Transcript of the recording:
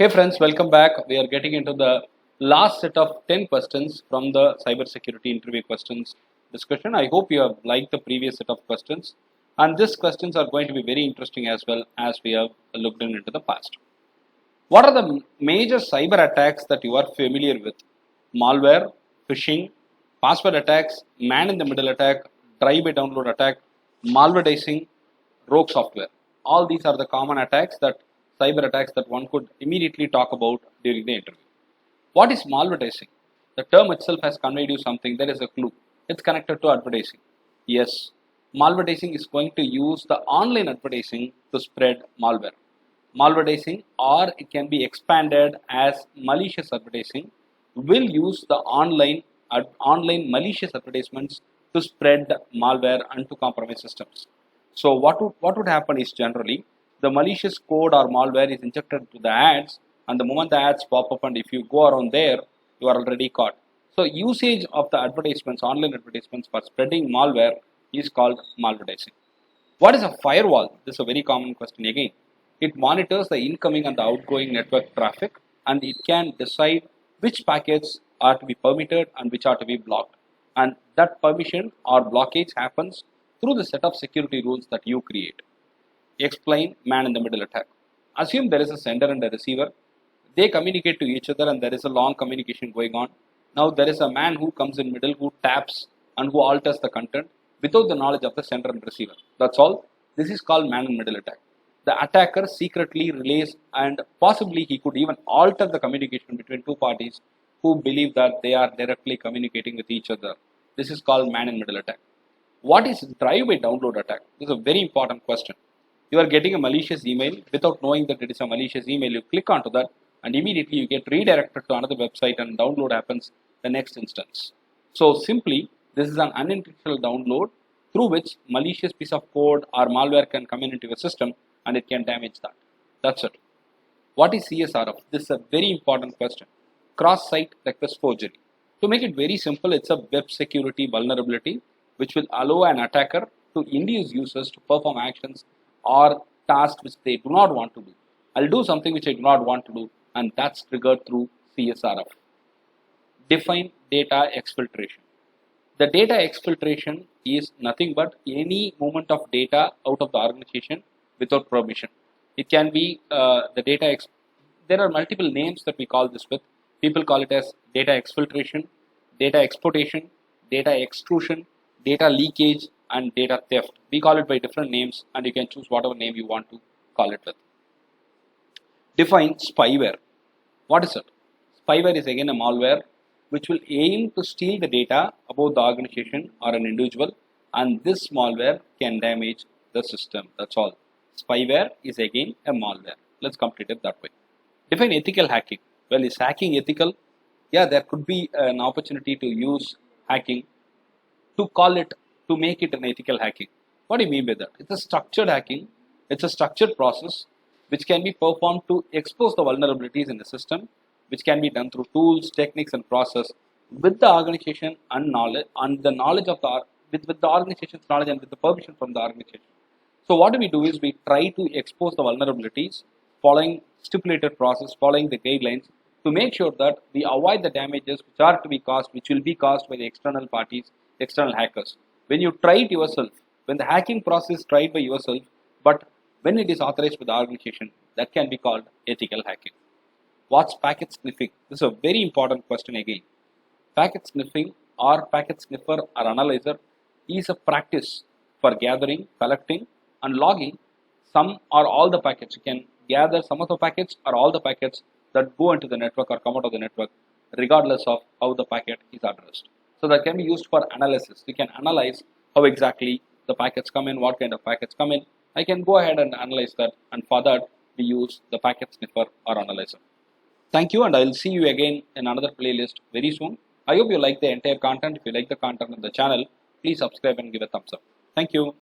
Hey friends, welcome back. We are getting into the last set of 10 questions from the cybersecurity interview questions discussion. I hope you have liked the previous set of questions, and these questions are going to be very interesting as well as we have looked into the past. What are the major cyber attacks that you are familiar with? Malware, phishing, password attacks, man-in-the-middle attack, drive-by-download attack, malvertising, rogue software. All these are the common attacks that cyber attacks that one could immediately talk about during the interview. What is malvertising? The term itself has conveyed you something. There is a clue. It's connected to advertising. Yes, malvertising is going to use the online advertising to spread malware. Malvertising, or it can be expanded as malicious advertising, will use the online malicious advertisements to spread malware and to compromise systems. So what would happen is generally the malicious code or malware is injected to the ads, and the moment the ads pop up and if you go around there, you are already caught. So usage of the advertisements, online advertisements for spreading malware is called malvertising. What is a firewall? This is a very common question again. It monitors the incoming and the outgoing network traffic, and it can decide which packets are to be permitted and which are to be blocked. And that permission or blockage happens through the set of security rules that you create. Explain man-in-the-middle attack. Assume there is a sender and a receiver. They communicate to each other and there is a long communication going on. Now there is a man who comes in middle, who taps and who alters the content without the knowledge of the sender and receiver. That's all. This is called man-in-the-middle attack. The attacker secretly relays, and possibly he could even alter the communication between two parties who believe that they are directly communicating with each other. This is called man-in-the-middle attack. What is drive-by-download attack? This is a very important question. You are getting a malicious email without knowing that it is a malicious email. You click onto that and immediately you get redirected to another website and download happens the next instance. So simply, this is an unintentional download through which malicious piece of code or malware can come into your system and it can damage that. That's it. What is CSRF? This is a very important question. Cross-site request forgery. To make it very simple, it's a web security vulnerability which will allow an attacker to induce users to perform actions or tasks which they do not want to do. I'll do something which I do not want to do, and that's triggered through CSRF. Define data exfiltration. The data exfiltration is nothing but any movement of data out of the organization without permission. It can be the data. There are multiple names that we call this with. People call it as data exfiltration, data exportation, data extrusion, data leakage, and data theft. We call it by different names, and you can choose whatever name you want to call it with. Define spyware. What is it? Spyware is again a malware which will aim to steal the data about the organization or an individual, and this malware can damage the system. That's all. Spyware is again a malware. Let's complete it that way. Define ethical hacking. Well, is hacking ethical? Yeah, there could be an opportunity to use hacking to make it an ethical hacking. What do you mean by that? It's a structured hacking. It's a structured process which can be performed to expose the vulnerabilities in the system, which can be done through tools, techniques, and process with the organization and knowledge, and the knowledge of with the organization's knowledge and with the permission from the organization. So what we do is we try to expose the vulnerabilities following stipulated process, following the guidelines, to make sure that we avoid the damages which are to be caused, which will be caused by the external parties, external hackers. When you try it yourself, when the hacking process is tried by yourself, but when it is authorized by the organization, that can be called ethical hacking. What's packet sniffing? This is a very important question again. Packet sniffing or packet sniffer or analyzer is a practice for gathering, collecting, and logging some or all the packets. You can gather some of the packets or all the packets that go into the network or come out of the network, regardless of how the packet is addressed. So that can be used for analysis. You can analyze how exactly the packets come in, what kind of packets come in. I can go ahead and analyze that, and for that we use the packet sniffer or analyzer. Thank you, and I will see you again in another playlist very soon. I hope you like the entire content. If you like the content on the channel, please subscribe and give a thumbs up. Thank you.